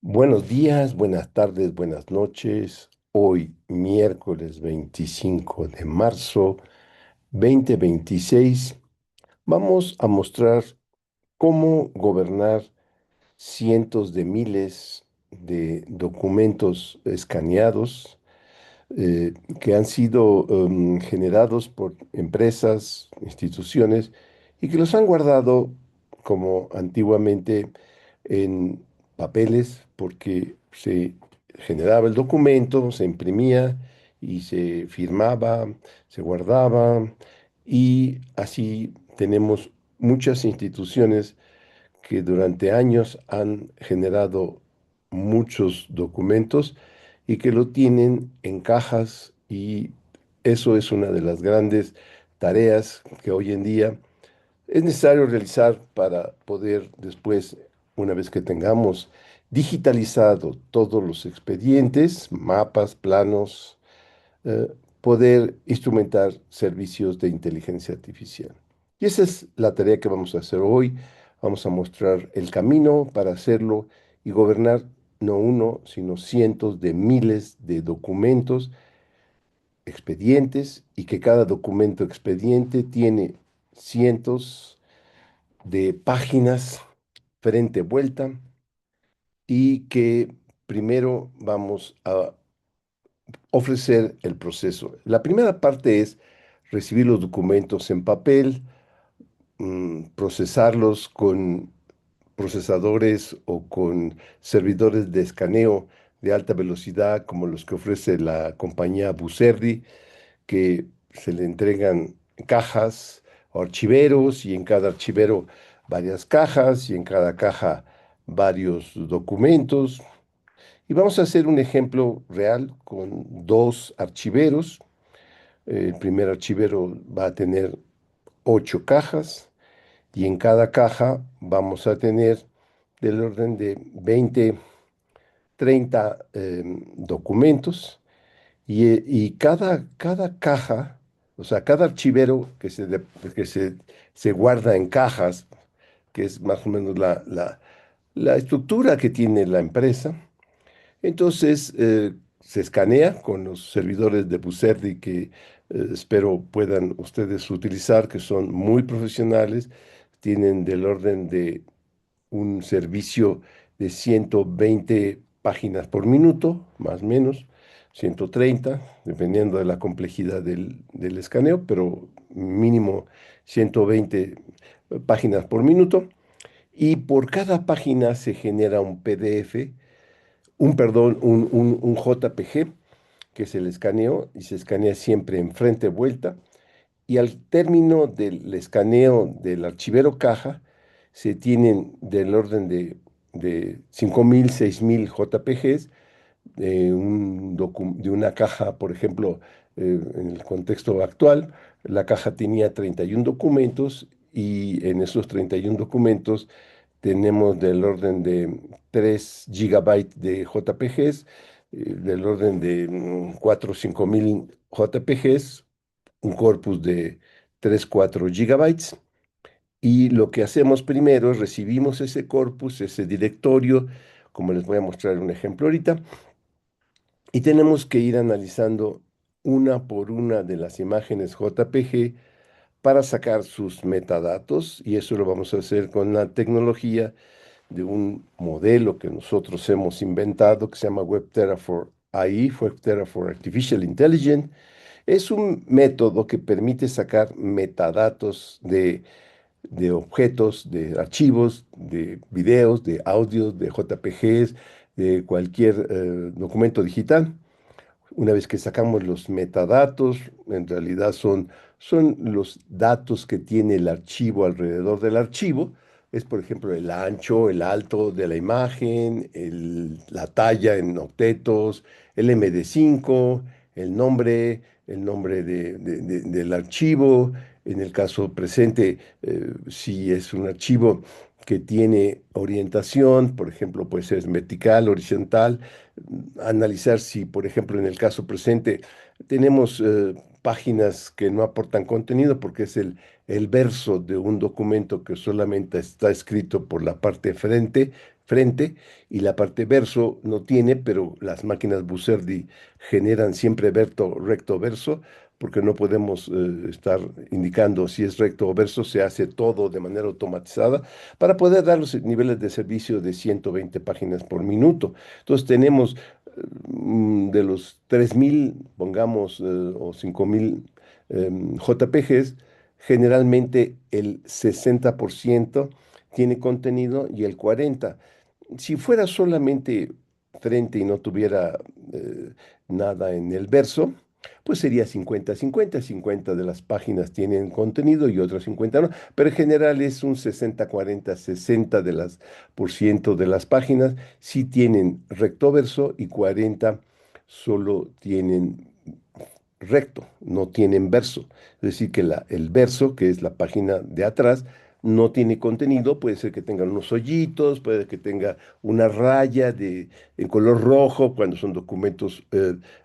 Buenos días, buenas tardes, buenas noches. Hoy, miércoles 25 de marzo 2026, vamos a mostrar cómo gobernar cientos de miles de documentos escaneados que han sido generados por empresas, instituciones y que los han guardado como antiguamente en papeles porque se generaba el documento, se imprimía y se firmaba, se guardaba y así tenemos muchas instituciones que durante años han generado muchos documentos y que lo tienen en cajas y eso es una de las grandes tareas que hoy en día es necesario realizar para poder después, una vez que tengamos digitalizado todos los expedientes, mapas, planos, poder instrumentar servicios de inteligencia artificial. Y esa es la tarea que vamos a hacer hoy. Vamos a mostrar el camino para hacerlo y gobernar no uno, sino cientos de miles de documentos, expedientes, y que cada documento expediente tiene cientos de páginas frente vuelta y que primero vamos a ofrecer el proceso. La primera parte es recibir los documentos en papel, procesarlos con procesadores o con servidores de escaneo de alta velocidad como los que ofrece la compañía Bucerdi, que se le entregan cajas o archiveros y en cada archivero varias cajas y en cada caja varios documentos. Y vamos a hacer un ejemplo real con dos archiveros. El primer archivero va a tener 8 cajas y en cada caja vamos a tener del orden de 20, 30 documentos y cada caja, o sea, cada archivero que se guarda en cajas, que es más o menos la estructura que tiene la empresa. Entonces, se escanea con los servidores de Bucerdi que espero puedan ustedes utilizar, que son muy profesionales, tienen del orden de un servicio de 120 páginas por minuto, más o menos, 130 dependiendo de la complejidad del escaneo, pero mínimo 120 páginas por minuto. Y por cada página se genera un PDF, un JPG, que es el escaneo, y se escanea siempre en frente vuelta. Y al término del escaneo del archivero caja, se tienen del orden de 5.000, 6.000 JPGs de una caja, por ejemplo, en el contexto actual, la caja tenía 31 documentos y en esos 31 documentos tenemos del orden de 3 gigabytes de JPGs, del orden de 4 o 5.000 JPGs, un corpus de 3 4 gigabytes. Y lo que hacemos primero es recibimos ese corpus, ese directorio, como les voy a mostrar un ejemplo ahorita, y tenemos que ir analizando una por una de las imágenes JPG para sacar sus metadatos, y eso lo vamos a hacer con la tecnología de un modelo que nosotros hemos inventado que se llama WebTera for AI, WebTera for Artificial Intelligence. Es un método que permite sacar metadatos de objetos, de archivos, de videos, de audios, de JPGs, de cualquier documento digital. Una vez que sacamos los metadatos, en realidad son los datos que tiene el archivo alrededor del archivo. Es, por ejemplo, el ancho, el alto de la imagen, la talla en octetos, el MD5, el nombre del archivo. En el caso presente, si es un archivo que tiene orientación, por ejemplo, puede ser vertical, horizontal, analizar si, por ejemplo, en el caso presente tenemos páginas que no aportan contenido porque es el verso de un documento que solamente está escrito por la parte frente, frente y la parte verso no tiene, pero las máquinas Buserdi generan siempre recto verso, porque no podemos estar indicando si es recto o verso, se hace todo de manera automatizada para poder dar los niveles de servicio de 120 páginas por minuto. Entonces tenemos de los 3.000, pongamos, o 5.000 JPGs, generalmente el 60% tiene contenido y el 40%. Si fuera solamente frente y no tuviera nada en el verso, pues sería 50-50. 50 de las páginas tienen contenido y otras 50 no, pero en general es un 60-40, 60 de las por ciento de las páginas sí tienen recto verso y 40 solo tienen recto, no tienen verso. Es decir, que el verso, que es la página de atrás, no tiene contenido, puede ser que tenga unos hoyitos, puede que tenga una raya en color rojo, cuando son documentos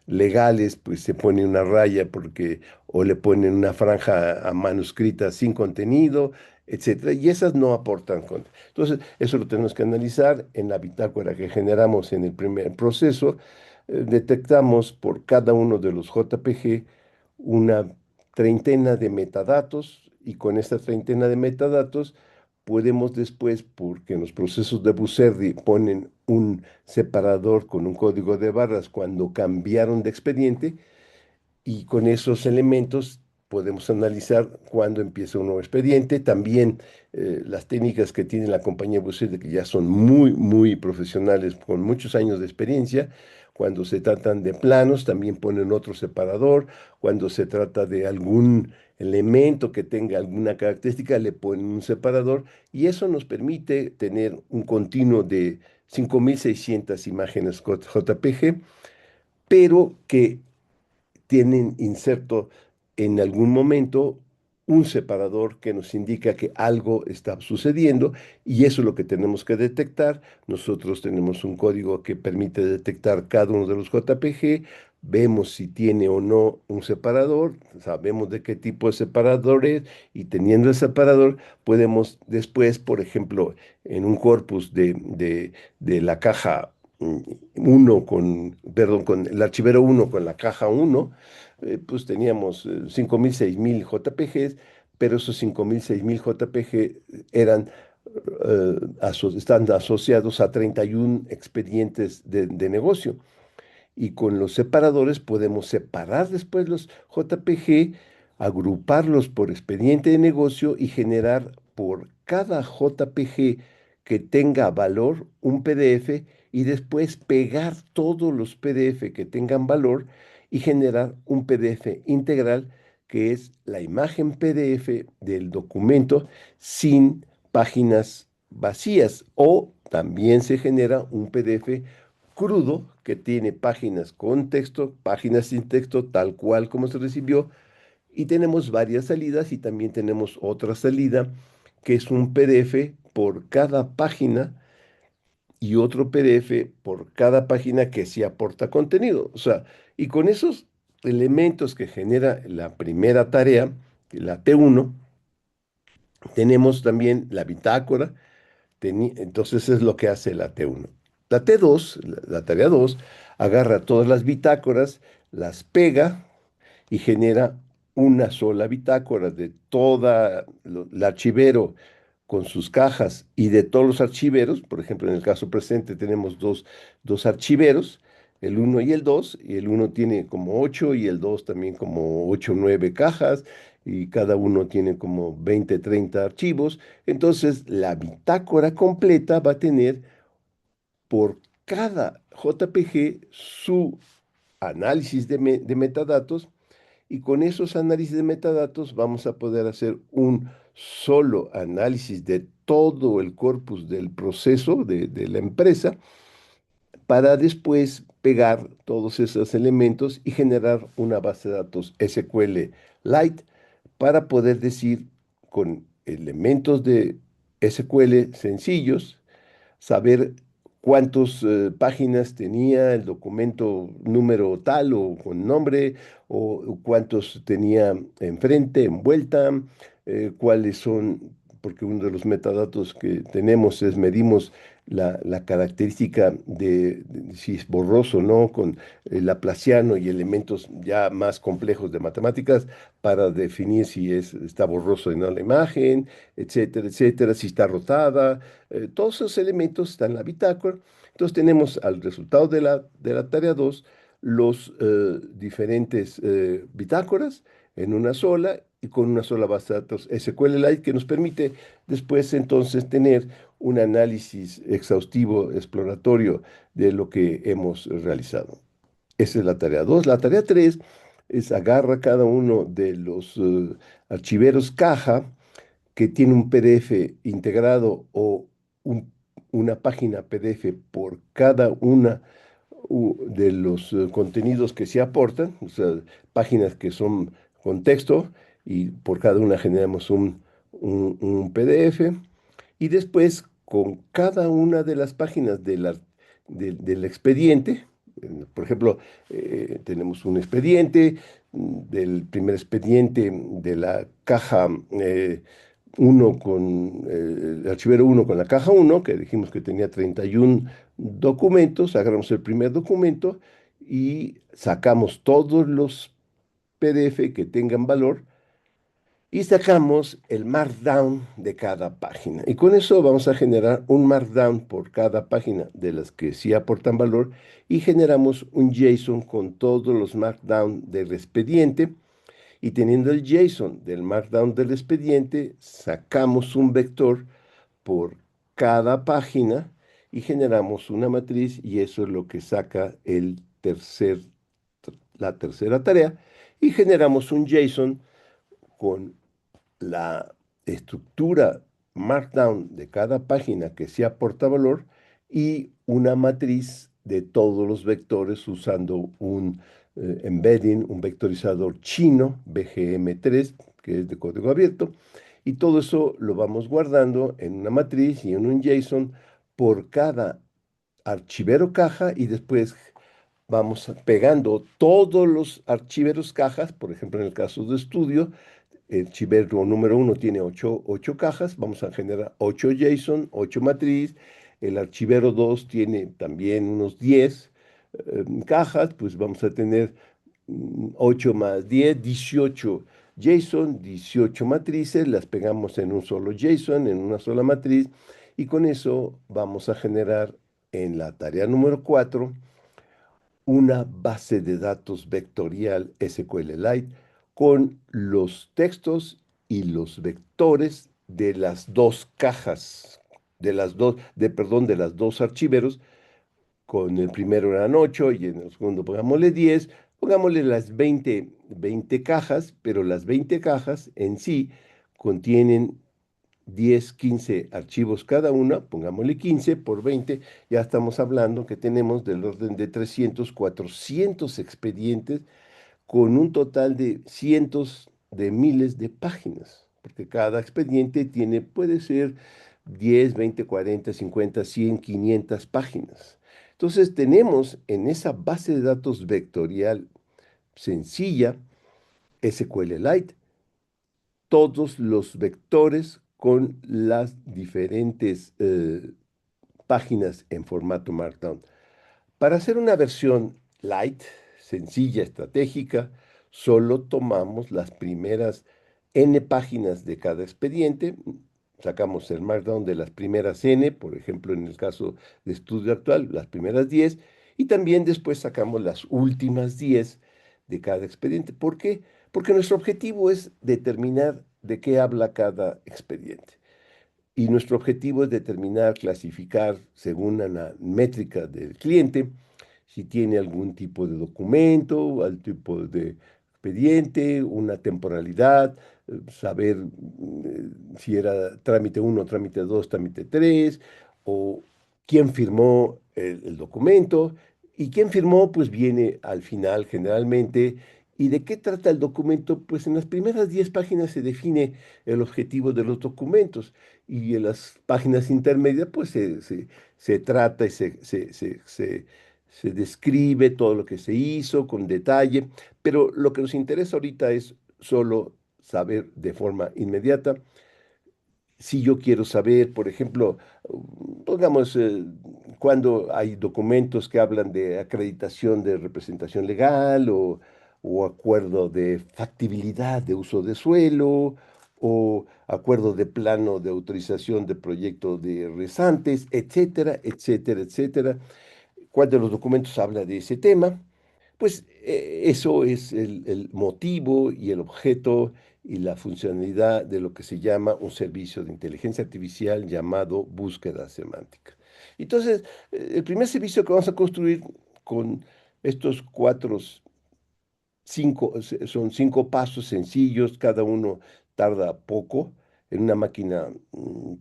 legales, pues se pone una raya porque, o le ponen una franja a manuscrita sin contenido, etcétera, y esas no aportan contenido. Entonces, eso lo tenemos que analizar en la bitácora que generamos en el primer proceso. Detectamos por cada uno de los JPG una treintena de metadatos y con esta treintena de metadatos podemos después, porque en los procesos de Buserdi ponen un separador con un código de barras cuando cambiaron de expediente, y con esos elementos podemos analizar cuándo empieza un nuevo expediente. También las técnicas que tiene la compañía Bucet, que ya son muy, muy profesionales, con muchos años de experiencia. Cuando se tratan de planos, también ponen otro separador. Cuando se trata de algún elemento que tenga alguna característica, le ponen un separador. Y eso nos permite tener un continuo de 5.600 imágenes JPG, pero que tienen inserto en algún momento un separador que nos indica que algo está sucediendo, y eso es lo que tenemos que detectar. Nosotros tenemos un código que permite detectar cada uno de los JPG, vemos si tiene o no un separador, sabemos de qué tipo de separador es, y teniendo el separador podemos después, por ejemplo, en un corpus de la caja 1 con el archivero 1 con la caja 1, pues teníamos 5.000, 6.000 JPGs, pero esos 5.000, 6.000 JPG eran, están asociados a 31 expedientes de negocio. Y con los separadores podemos separar después los JPG, agruparlos por expediente de negocio y generar por cada JPG que tenga valor un PDF, y después pegar todos los PDF que tengan valor y generar un PDF integral, que es la imagen PDF del documento sin páginas vacías, o también se genera un PDF crudo que tiene páginas con texto, páginas sin texto, tal cual como se recibió, y tenemos varias salidas, y también tenemos otra salida que es un PDF por cada página y otro PDF por cada página que sí aporta contenido. O sea, y con esos elementos que genera la primera tarea, la T1, tenemos también la bitácora. Entonces es lo que hace la T1. La T2, la tarea 2, agarra todas las bitácoras, las pega y genera una sola bitácora de toda el archivero con sus cajas y de todos los archiveros. Por ejemplo, en el caso presente tenemos dos archiveros, el uno y el 2, y el uno tiene como 8 y el 2 también como 8 o 9 cajas, y cada uno tiene como 20 30 archivos. Entonces, la bitácora completa va a tener por cada JPG su análisis de metadatos, y con esos análisis de metadatos vamos a poder hacer un solo análisis de todo el corpus del proceso de la empresa, para después pegar todos esos elementos y generar una base de datos SQLite, para poder decir con elementos de SQL sencillos, saber cuántas páginas tenía el documento número tal o con nombre, o cuántos tenía enfrente, envuelta, cuáles son, porque uno de los metadatos que tenemos es medimos la característica de si es borroso o no, con el laplaciano y elementos ya más complejos de matemáticas para definir si está borroso o no la imagen, etcétera, etcétera, si está rotada. Todos esos elementos están en la bitácora. Entonces tenemos al resultado de la tarea 2 los diferentes bitácoras en una sola y con una sola base de datos SQLite que nos permite después entonces tener un análisis exhaustivo, exploratorio de lo que hemos realizado. Esa es la tarea 2. La tarea 3 es agarra cada uno de los archiveros caja que tiene un PDF integrado o un- una página PDF por cada una de los contenidos que se aportan, o sea, páginas que son con texto y por cada una generamos un PDF y después con cada una de las páginas del expediente, por ejemplo, tenemos un expediente, del primer expediente de la caja uno el archivero uno con la caja uno que dijimos que tenía 31 documentos, agarramos el primer documento y sacamos todos los PDF que tengan valor y sacamos el Markdown de cada página. Y con eso vamos a generar un Markdown por cada página de las que sí aportan valor y generamos un JSON con todos los Markdown del expediente. Y teniendo el JSON del Markdown del expediente, sacamos un vector por cada página y generamos una matriz y eso es lo que saca la tercera tarea. Y generamos un JSON con la estructura Markdown de cada página que sí aporta valor y una matriz de todos los vectores usando un embedding, un vectorizador chino, BGM3, que es de código abierto. Y todo eso lo vamos guardando en una matriz y en un JSON por cada archivero caja y después vamos pegando todos los archiveros cajas, por ejemplo, en el caso de estudio, el archivero número uno tiene ocho cajas, vamos a generar 8 JSON, 8 matriz. El archivero 2 tiene también unos 10 cajas, pues vamos a tener 8 más 10, 18 JSON, 18 matrices, las pegamos en un solo JSON, en una sola matriz, y con eso vamos a generar en la tarea número 4 una base de datos vectorial SQLite con los textos y los vectores de las dos cajas, de las dos archiveros. Con el primero eran 8 y en el segundo pongámosle 10, pongámosle las 20 cajas, pero las 20 cajas en sí contienen 10, 15 archivos cada una, pongámosle 15 por 20, ya estamos hablando que tenemos del orden de 300, 400 expedientes con un total de cientos de miles de páginas, porque cada expediente puede ser 10, 20, 40, 50, 100, 500 páginas. Entonces tenemos en esa base de datos vectorial sencilla, SQLite, todos los vectores con las diferentes páginas en formato Markdown. Para hacer una versión light, sencilla, estratégica, solo tomamos las primeras N páginas de cada expediente, sacamos el Markdown de las primeras N, por ejemplo, en el caso de estudio actual, las primeras 10, y también después sacamos las últimas 10 de cada expediente. ¿Por qué? Porque nuestro objetivo es determinar de qué habla cada expediente. Y nuestro objetivo es determinar, clasificar según la métrica del cliente, si tiene algún tipo de documento, algún tipo de expediente, una temporalidad, saber si era trámite uno, trámite 2, trámite 3, o quién firmó el documento. Y quién firmó, pues viene al final generalmente. ¿Y de qué trata el documento? Pues en las primeras 10 páginas se define el objetivo de los documentos y en las páginas intermedias pues se trata y se describe todo lo que se hizo con detalle, pero lo que nos interesa ahorita es solo saber de forma inmediata Si yo quiero saber, por ejemplo, pongamos, cuando hay documentos que hablan de acreditación de representación legal o acuerdo de factibilidad de uso de suelo o acuerdo de plano de autorización de proyecto de resantes, etcétera, etcétera, etcétera. Cuando los documentos habla de ese tema, pues eso es el motivo y el objeto y la funcionalidad de lo que se llama un servicio de inteligencia artificial llamado búsqueda semántica. Entonces, el primer servicio que vamos a construir con estos son 5 pasos sencillos, cada uno tarda poco, en una máquina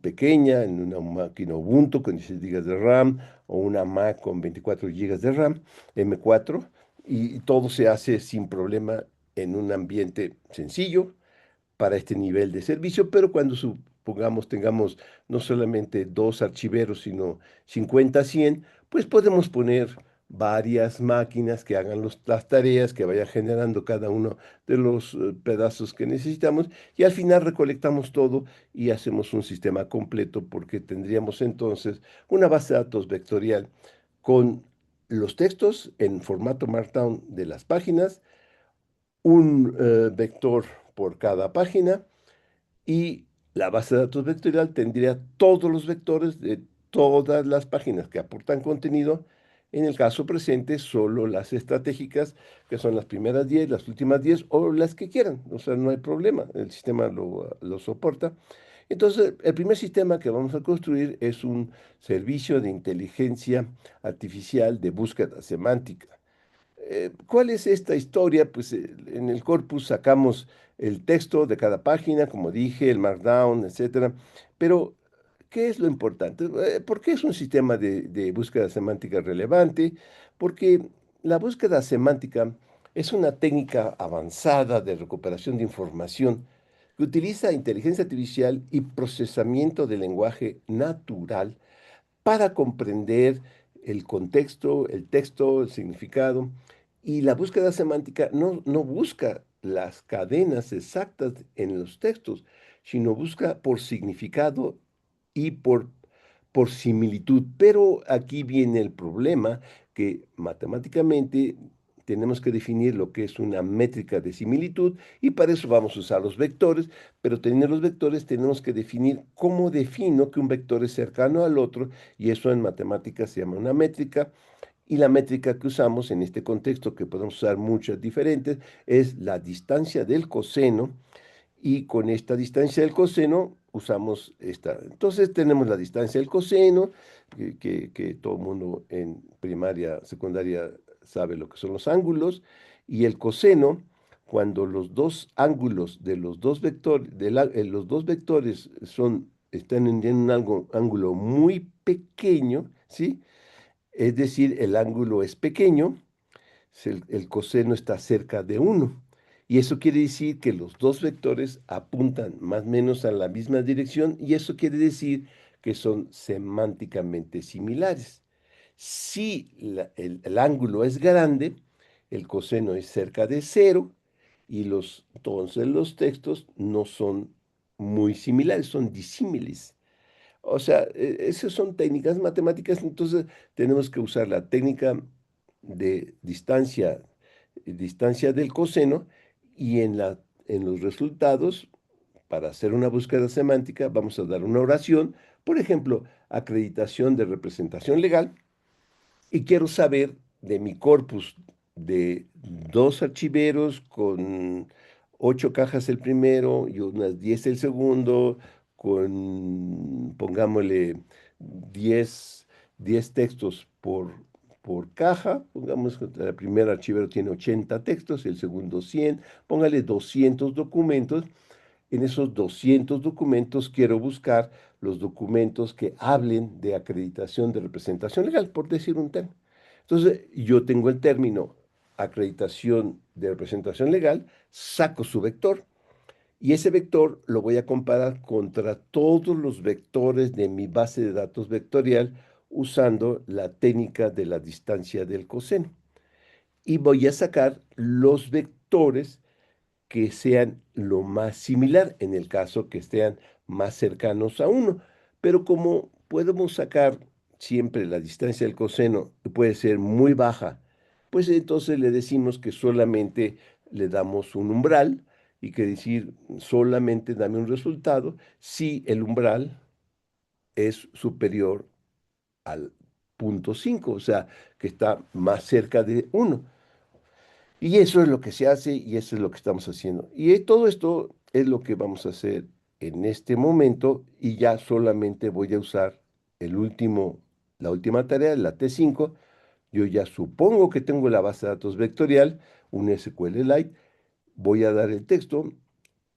pequeña, en una máquina Ubuntu con 16 gigas de RAM o una Mac con 24 gigas de RAM, M4, y todo se hace sin problema en un ambiente sencillo para este nivel de servicio, pero cuando supongamos tengamos no solamente 2 archiveros, sino 50, 100, pues podemos poner varias máquinas que hagan las tareas, que vayan generando cada uno de los pedazos que necesitamos y al final recolectamos todo y hacemos un sistema completo porque tendríamos entonces una base de datos vectorial con los textos en formato Markdown de las páginas, un vector por cada página y la base de datos vectorial tendría todos los vectores de todas las páginas que aportan contenido. En el caso presente, solo las estratégicas, que son las primeras 10, las últimas 10 o las que quieran. O sea, no hay problema, el sistema lo soporta. Entonces, el primer sistema que vamos a construir es un servicio de inteligencia artificial de búsqueda semántica. ¿Cuál es esta historia? Pues en el corpus sacamos el texto de cada página, como dije, el Markdown, etcétera. Pero, ¿qué es lo importante? ¿Por qué es un sistema de búsqueda semántica relevante? Porque la búsqueda semántica es una técnica avanzada de recuperación de información que utiliza inteligencia artificial y procesamiento de lenguaje natural para comprender el contexto, el texto, el significado. Y la búsqueda semántica no busca las cadenas exactas en los textos, sino busca por significado y por similitud. Pero aquí viene el problema que matemáticamente tenemos que definir lo que es una métrica de similitud y para eso vamos a usar los vectores, pero teniendo los vectores tenemos que definir cómo defino que un vector es cercano al otro y eso en matemáticas se llama una métrica. Y la métrica que usamos en este contexto, que podemos usar muchas diferentes, es la distancia del coseno y con esta distancia del coseno usamos esta. Entonces tenemos la distancia del coseno, que todo el mundo en primaria, secundaria sabe lo que son los ángulos, y el coseno, cuando los dos ángulos de los dos vectores, los dos vectores están en un ángulo muy pequeño, ¿sí? Es decir, el ángulo es pequeño, el coseno está cerca de 1. Y eso quiere decir que los dos vectores apuntan más o menos a la misma dirección y eso quiere decir que son semánticamente similares. Si el ángulo es grande, el coseno es cerca de 0 y entonces los textos no son muy similares, son disímiles. O sea, esas son técnicas matemáticas, entonces tenemos que usar la técnica de distancia del coseno y en los resultados, para hacer una búsqueda semántica, vamos a dar una oración, por ejemplo, acreditación de representación legal, y quiero saber de mi corpus de 2 archiveros con 8 cajas el primero y unas 10 el segundo, con, pongámosle, 10 10 textos por caja. Pongamos que el primer archivero tiene 80 textos, el segundo 100, póngale 200 documentos. En esos 200 documentos quiero buscar los documentos que hablen de acreditación de representación legal, por decir un tema. Entonces, yo tengo el término acreditación de representación legal, saco su vector y ese vector lo voy a comparar contra todos los vectores de mi base de datos vectorial usando la técnica de la distancia del coseno. Y voy a sacar los vectores que sean lo más similar, en el caso que sean más cercanos a uno. Pero como podemos sacar siempre la distancia del coseno, que puede ser muy baja, pues entonces le decimos que solamente le damos un umbral y que decir solamente dame un resultado si el umbral es superior al punto 5, o sea, que está más cerca de uno. Y eso es lo que se hace y eso es lo que estamos haciendo. Y todo esto es lo que vamos a hacer en este momento y ya solamente voy a usar la última tarea, la T5. Yo ya supongo que tengo la base de datos vectorial, un SQLite. Voy a dar el texto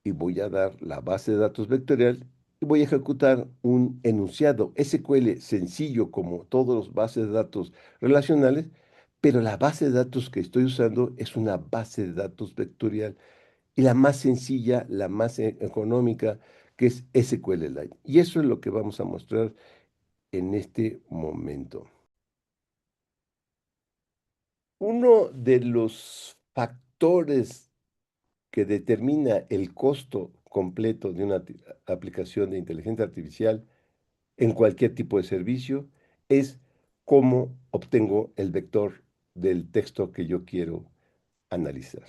y voy a dar la base de datos vectorial y voy a ejecutar un enunciado SQL sencillo como todas las bases de datos relacionales, pero la base de datos que estoy usando es una base de datos vectorial y la más sencilla, la más económica, que es SQLite. Y eso es lo que vamos a mostrar en este momento. Uno de los factores que determina el costo completo de una aplicación de inteligencia artificial en cualquier tipo de servicio es cómo obtengo el vector del texto que yo quiero analizar.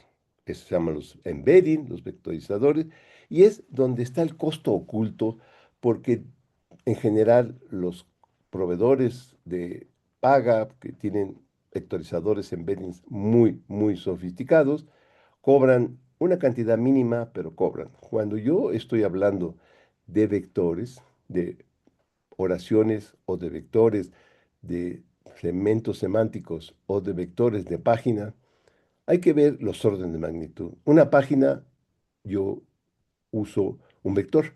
Eso se llaman los embedding, los vectorizadores, y es donde está el costo oculto, porque en general los proveedores de paga que tienen vectorizadores embeddings muy, muy sofisticados, cobran una cantidad mínima, pero cobran. Cuando yo estoy hablando de vectores, de oraciones o de vectores, de segmentos semánticos o de vectores de página, hay que ver los órdenes de magnitud. Una página, yo uso un vector,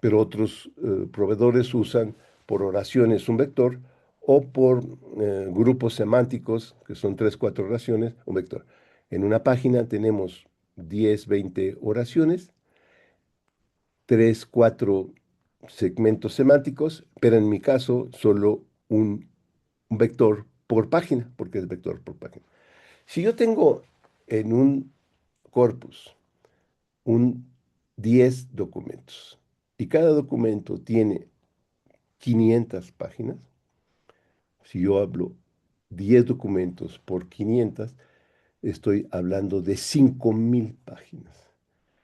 pero otros proveedores usan por oraciones un vector o por grupos semánticos, que son 3, 4 oraciones, un vector. En una página tenemos 10, 20 oraciones, 3, 4 segmentos semánticos, pero en mi caso solo un vector por página, porque es vector por página. Si yo tengo en un corpus un 10 documentos y cada documento tiene 500 páginas, si yo hablo 10 documentos por 500, estoy hablando de 5000 páginas.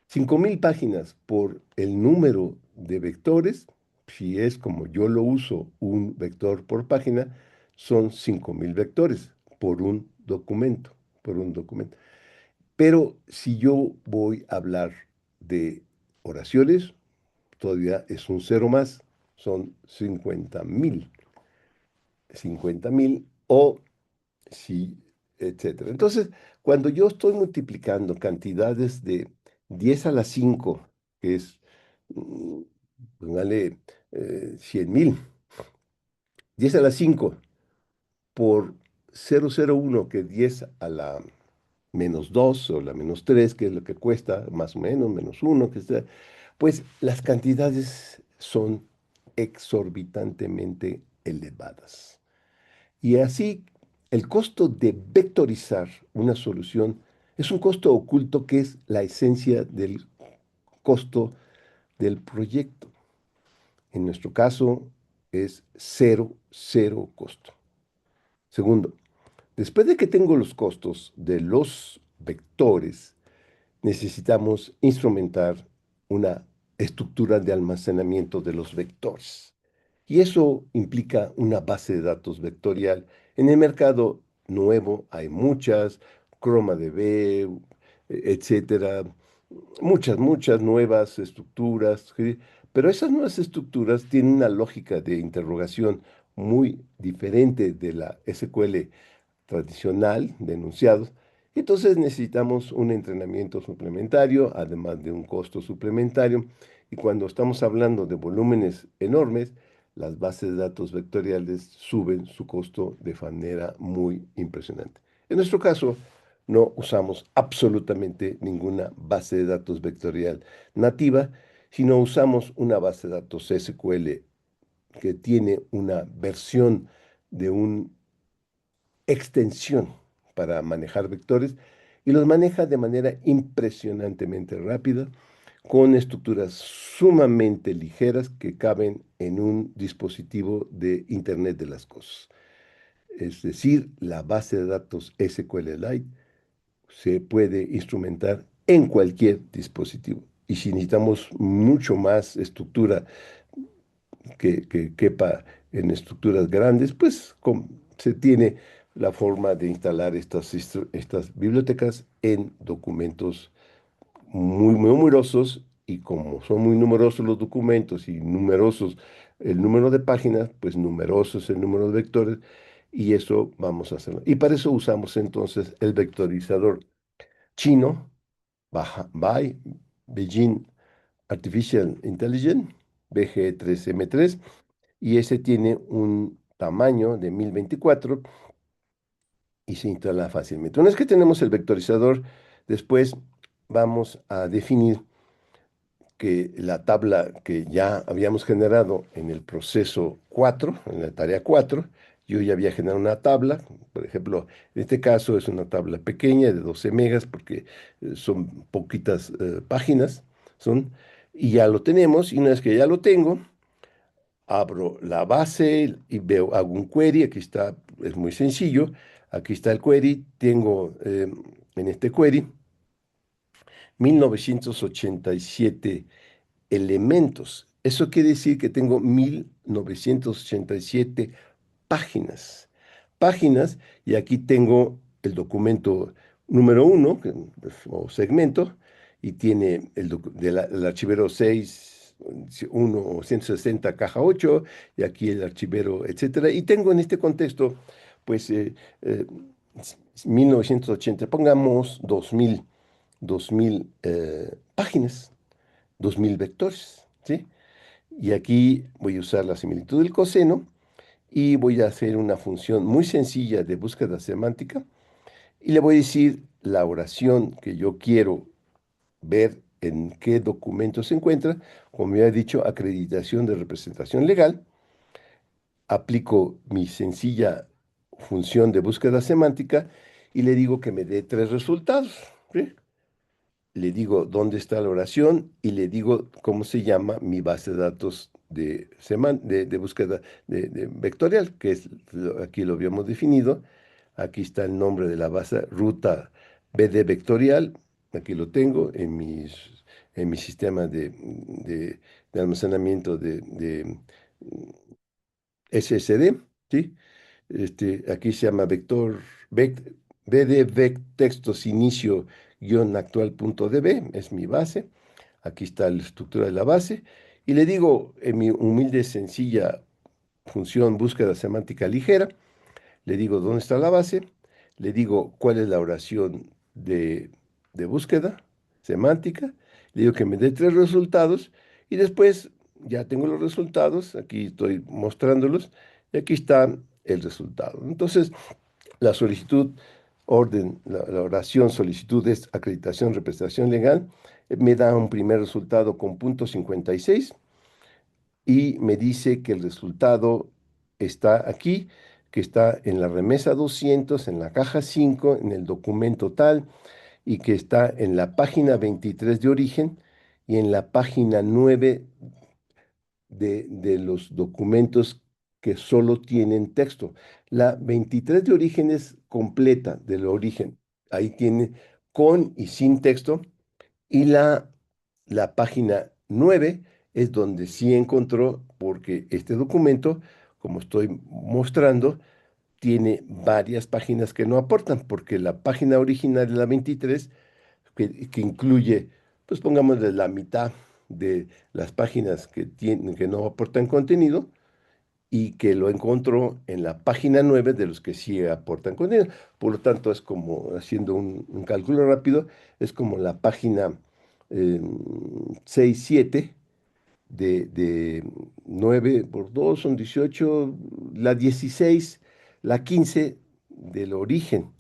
5000 páginas por el número de vectores, si es como yo lo uso, un vector por página, son 5000 vectores por un documento. Pero si yo voy a hablar de oraciones, todavía es un cero más, son 50,000 o sí, etcétera. Entonces, cuando yo estoy multiplicando cantidades de 10 a la 5, que es, mm, póngale 100,000, 10 a la 5 por 0,01, que es 10 a la -2 o la -3, que es lo que cuesta, más o menos, -1, que sea, pues las cantidades son exorbitantemente elevadas. Y así, el costo de vectorizar una solución es un costo oculto que es la esencia del costo del proyecto. En nuestro caso es cero, cero costo. Segundo, después de que tengo los costos de los vectores, necesitamos instrumentar una estructura de almacenamiento de los vectores. Y eso implica una base de datos vectorial. En el mercado nuevo hay muchas, ChromaDB, etcétera, muchas nuevas estructuras, ¿sí? Pero esas nuevas estructuras tienen una lógica de interrogación muy diferente de la SQL tradicional de enunciados. Entonces necesitamos un entrenamiento suplementario, además de un costo suplementario. Y cuando estamos hablando de volúmenes enormes, las bases de datos vectoriales suben su costo de manera muy impresionante. En nuestro caso, no usamos absolutamente ninguna base de datos vectorial nativa, sino usamos una base de datos SQL que tiene una versión de un extensión para manejar vectores y los maneja de manera impresionantemente rápida, con estructuras sumamente ligeras que caben en un dispositivo de Internet de las cosas. Es decir, la base de datos SQLite se puede instrumentar en cualquier dispositivo. Y si necesitamos mucho más estructura que quepa en estructuras grandes, pues se tiene la forma de instalar estas bibliotecas en documentos muy numerosos, y como son muy numerosos los documentos y numerosos el número de páginas, pues numerosos el número de vectores, y eso vamos a hacerlo. Y para eso usamos entonces el vectorizador chino, Bai Beijing Artificial Intelligence, BG3M3, y ese tiene un tamaño de 1024 y se instala fácilmente. Una vez que tenemos el vectorizador, después vamos a definir que la tabla que ya habíamos generado en el proceso 4, en la tarea 4, yo ya había generado una tabla. Por ejemplo, en este caso es una tabla pequeña de 12 megas porque son poquitas páginas, son, y ya lo tenemos. Y una vez que ya lo tengo, abro la base y veo, hago un query. Aquí está, es muy sencillo. Aquí está el query. Tengo en este query 1987 elementos. Eso quiere decir que tengo 1987 páginas. Páginas, y aquí tengo el documento número uno, o segmento, y tiene el archivero 6, 1 o 160 caja 8, y aquí el archivero, etcétera. Y tengo en este contexto, pues, eh, 1980, pongamos 2000 páginas. 2000 vectores, ¿sí? Y aquí voy a usar la similitud del coseno y voy a hacer una función muy sencilla de búsqueda semántica, y le voy a decir la oración que yo quiero ver en qué documento se encuentra. Como ya he dicho, acreditación de representación legal. Aplico mi sencilla función de búsqueda semántica y le digo que me dé tres resultados, ¿sí? Le digo dónde está la oración y le digo cómo se llama mi base de datos de búsqueda vectorial, que es, aquí lo habíamos definido. Aquí está el nombre de la base, ruta BD vectorial. Aquí lo tengo en mi sistema de almacenamiento de SSD, ¿sí? Aquí se llama BD textos inicio actual.db, es mi base. Aquí está la estructura de la base. Y le digo en mi humilde, sencilla función búsqueda semántica ligera, le digo dónde está la base, le digo cuál es la oración de búsqueda semántica, le digo que me dé tres resultados, y después ya tengo los resultados, aquí estoy mostrándolos, y aquí está el resultado. Entonces, la solicitud, la oración solicitud es acreditación, representación legal, me da un primer resultado con punto 56 y me dice que el resultado está aquí, que está en la remesa 200, en la caja 5, en el documento tal, y que está en la página 23 de origen y en la página 9 de los documentos que solo tienen texto. La 23 de origen es completa del origen. Ahí tiene con y sin texto. Y la página 9 es donde sí encontró, porque este documento, como estoy mostrando, tiene varias páginas que no aportan, porque la página original es la 23, que incluye, pues pongámosle la mitad de las páginas que no aportan contenido, y que lo encontró en la página 9 de los que sí aportan contenido. Por lo tanto, es como, haciendo un cálculo rápido, es como la página 6, 7 de 9 por 2 son 18, la 16, la 15 del origen,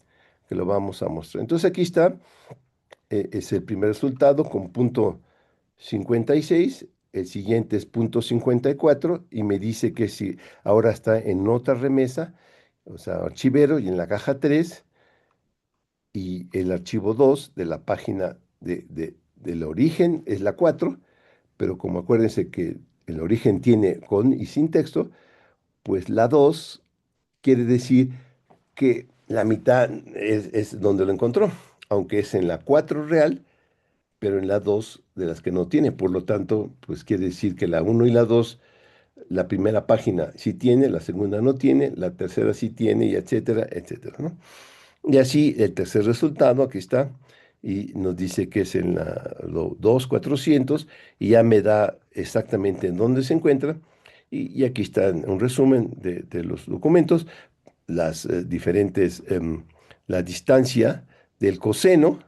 que lo vamos a mostrar. Entonces aquí está, es el primer resultado con punto 56, el siguiente es punto 54 y me dice que si ahora está en otra remesa, o sea, archivero, y en la caja 3, y el archivo 2 de la página del origen es la 4, pero como acuérdense que el origen tiene con y sin texto, pues la 2 quiere decir que la mitad es donde lo encontró, aunque es en la 4 real, pero en la 2 de las que no tiene. Por lo tanto, pues quiere decir que la uno y la 2, la primera página sí tiene, la segunda no tiene, la tercera sí tiene, y etcétera, etcétera, ¿no? Y así el tercer resultado, aquí está, y nos dice que es en la 2400, y ya me da exactamente en dónde se encuentra. Y aquí está un resumen de los documentos, las diferentes, la distancia del coseno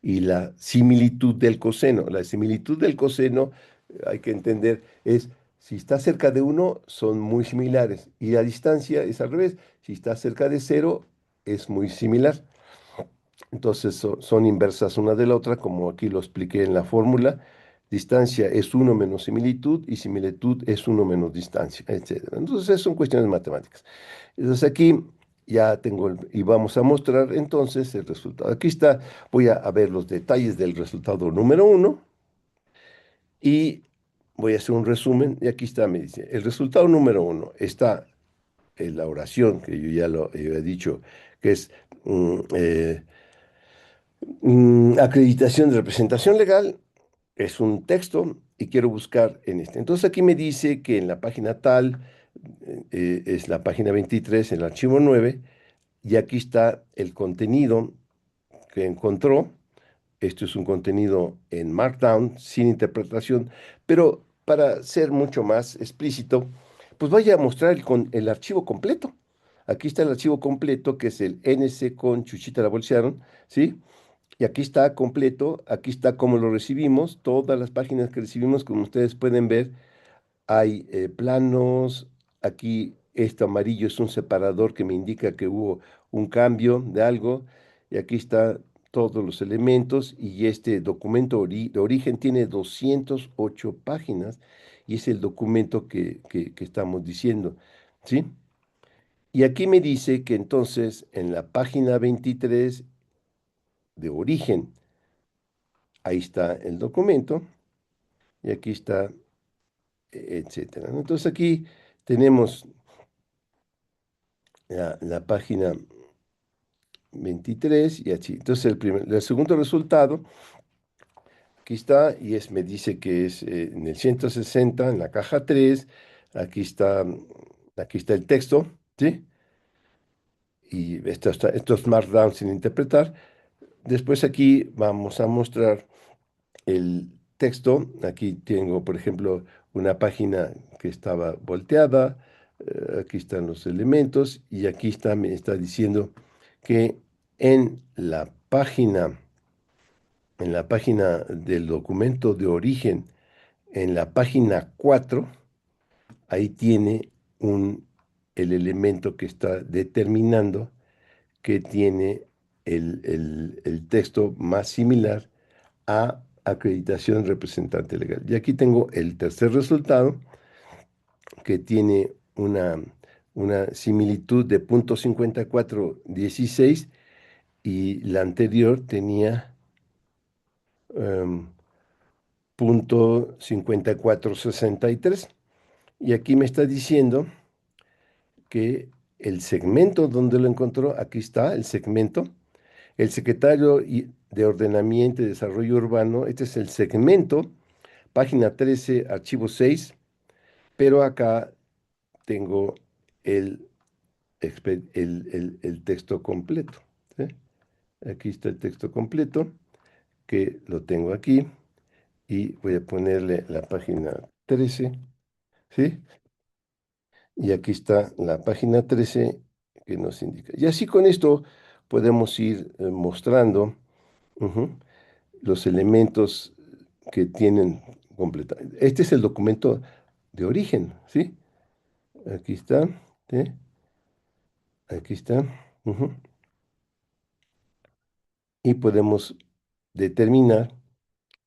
y la similitud del coseno. La similitud del coseno, hay que entender, es si está cerca de uno, son muy similares. Y la distancia es al revés. Si está cerca de cero, es muy similar. Entonces son inversas una de la otra, como aquí lo expliqué en la fórmula. Distancia es uno menos similitud y similitud es uno menos distancia, etcétera. Entonces son cuestiones matemáticas. Entonces aquí ya tengo, y vamos a mostrar entonces el resultado. Aquí está, voy a ver los detalles del resultado número uno y voy a hacer un resumen. Y aquí está, me dice, el resultado número uno está en la oración, que yo ya lo he dicho, que es mm, eh, acreditación de representación legal, es un texto y quiero buscar en este. Entonces aquí me dice que en la página tal, es la página 23, el archivo 9, y aquí está el contenido que encontró. Esto es un contenido en Markdown, sin interpretación, pero para ser mucho más explícito, pues voy a mostrar el archivo completo. Aquí está el archivo completo, que es el NC con Chuchita la bolsearon, ¿sí? Y aquí está completo, aquí está cómo lo recibimos, todas las páginas que recibimos, como ustedes pueden ver, hay planos, aquí esto amarillo es un separador que me indica que hubo un cambio de algo, y aquí está todos los elementos, y este documento de origen tiene 208 páginas, y es el documento que estamos diciendo, ¿sí? Y aquí me dice que entonces en la página 23 de origen, ahí está el documento, y aquí está, etcétera, ¿no? Entonces aquí tenemos la página 23 y así. Entonces el segundo resultado, aquí está, y me dice que es en el 160 en la caja 3, aquí está el texto, ¿sí? Y esto es Markdown sin interpretar. Después aquí vamos a mostrar el texto. Aquí tengo, por ejemplo, una página que estaba volteada. Aquí están los elementos y aquí está, me está diciendo que en la página del documento de origen, en la página 4, ahí tiene el elemento que está determinando que tiene el texto más similar a acreditación representante legal. Y aquí tengo el tercer resultado, que tiene una similitud de 0.5416, y la anterior tenía 0.5463. Y aquí me está diciendo que el segmento donde lo encontró, aquí está el segmento, el secretario de Ordenamiento y Desarrollo Urbano, este es el segmento, página 13, archivo 6, pero acá tengo el, el texto completo, ¿sí? Aquí está el texto completo, que lo tengo aquí, y voy a ponerle la página 13, ¿sí? Y aquí está la página 13 que nos indica. Y así con esto podemos ir mostrando, ujú, los elementos que tienen completa. Este es el documento de origen, ¿sí? Aquí está, ¿sí? Aquí está. Ujú. Y podemos determinar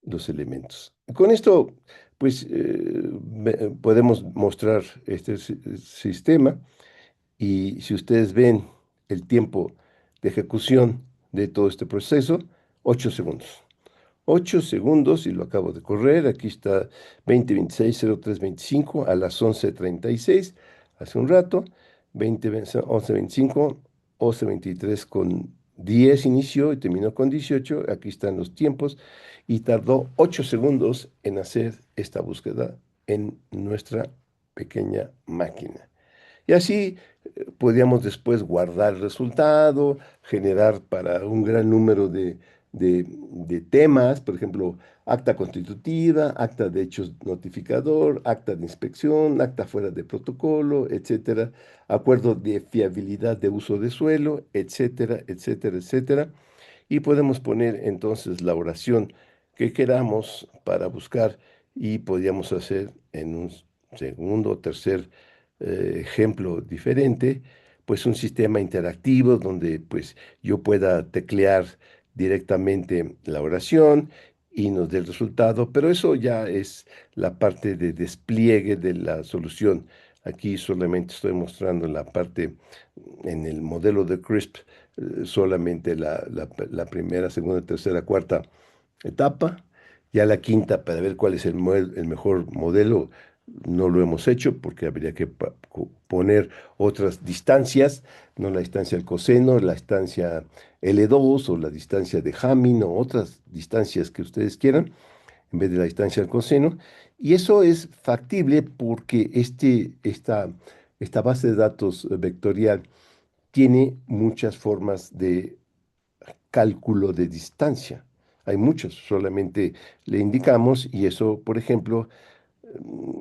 los elementos. Con esto, pues, podemos mostrar este sistema, y si ustedes ven el tiempo de ejecución de todo este proceso, 8 segundos. 8 segundos y lo acabo de correr. Aquí está 20:26:03:25 a las 11:36, hace un rato. 11:25, 11:23:10 inició y terminó con 18. Aquí están los tiempos y tardó 8 segundos en hacer esta búsqueda en nuestra pequeña máquina. Y así podíamos después guardar el resultado, generar para un gran número de temas, por ejemplo, acta constitutiva, acta de hechos notificador, acta de inspección, acta fuera de protocolo, etcétera, acuerdo de fiabilidad de uso de suelo, etcétera, etcétera, etcétera. Y podemos poner entonces la oración que queramos para buscar y podríamos hacer en un segundo o tercer ejemplo diferente, pues un sistema interactivo donde pues yo pueda teclear directamente la oración y nos dé el resultado, pero eso ya es la parte de despliegue de la solución. Aquí solamente estoy mostrando la parte en el modelo de CRISP, solamente la primera, segunda, tercera, cuarta etapa. Ya la quinta, para ver cuál es el mejor modelo, no lo hemos hecho porque habría que poner otras distancias, no la distancia del coseno, la distancia L2 o la distancia de Hamming o otras distancias que ustedes quieran, en vez de la distancia del coseno. Y eso es factible porque esta base de datos vectorial tiene muchas formas de cálculo de distancia. Hay muchos, solamente le indicamos y eso, por ejemplo,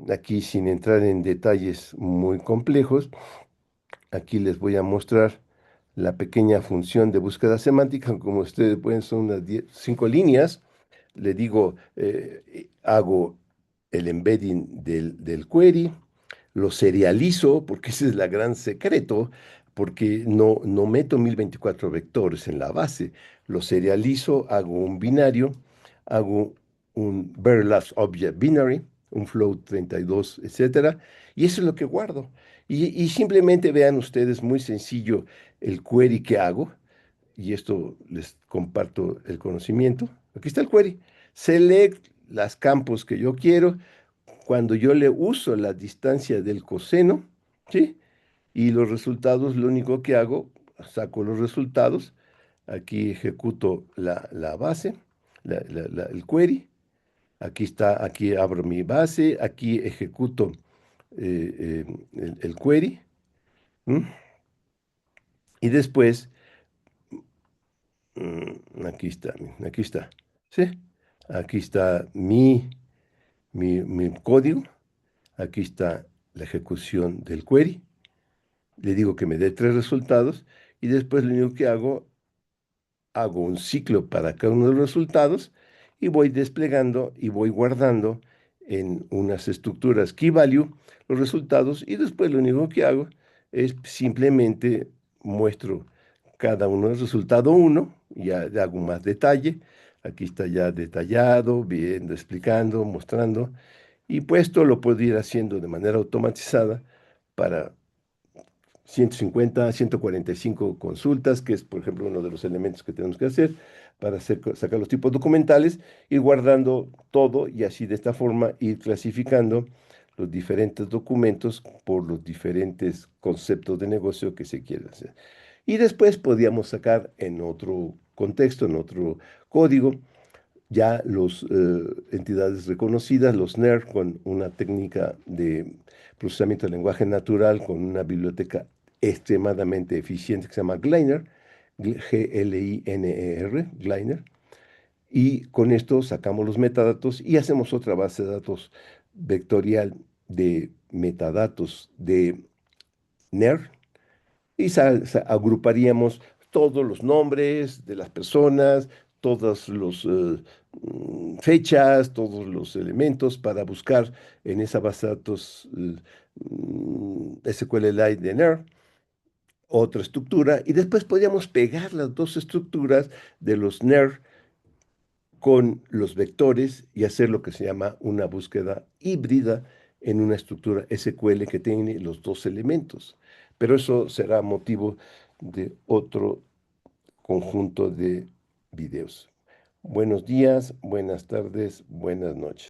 aquí sin entrar en detalles muy complejos, aquí les voy a mostrar la pequeña función de búsqueda semántica. Como ustedes pueden, son unas 5 líneas. Le digo, hago el embedding del query, lo serializo, porque ese es el gran secreto, porque no meto 1024 vectores en la base, lo serializo, hago un binario, hago un very last object binary, un float 32, etcétera, y eso es lo que guardo. Y simplemente vean ustedes muy sencillo el query que hago, y esto les comparto el conocimiento. Aquí está el query. Select las campos que yo quiero. Cuando yo le uso la distancia del coseno, ¿sí? Y los resultados, lo único que hago, saco los resultados. Aquí ejecuto la base, el query. Aquí está, aquí abro mi base, aquí ejecuto el query. ¿M? Y después, aquí está, aquí está. ¿Sí? Aquí está mi código. Aquí está la ejecución del query. Le digo que me dé 3 resultados y después lo único que hago un ciclo para cada uno de los resultados y voy desplegando y voy guardando en unas estructuras key value los resultados y después lo único que hago es simplemente muestro cada uno del resultado uno, ya hago más detalle. Aquí está ya detallado, viendo, explicando, mostrando. Y pues esto lo puedo ir haciendo de manera automatizada para 150, 145 consultas, que es, por ejemplo, uno de los elementos que tenemos que hacer para sacar los tipos documentales, ir guardando todo y así de esta forma ir clasificando los diferentes documentos por los diferentes conceptos de negocio que se quieren hacer. Y después podíamos sacar en otro contexto, en otro código, ya las entidades reconocidas, los NER, con una técnica de procesamiento de lenguaje natural, con una biblioteca extremadamente eficiente que se llama Gliner, Gliner, Gliner, y con esto sacamos los metadatos y hacemos otra base de datos vectorial de metadatos de NER, y agruparíamos todos los nombres de las personas, todas las fechas, todos los elementos para buscar en esa base de datos SQLite de NER otra estructura y después podríamos pegar las dos estructuras de los NER con los vectores y hacer lo que se llama una búsqueda híbrida en una estructura SQL que tiene los dos elementos. Pero eso será motivo de otro conjunto de videos. Buenos días, buenas tardes, buenas noches.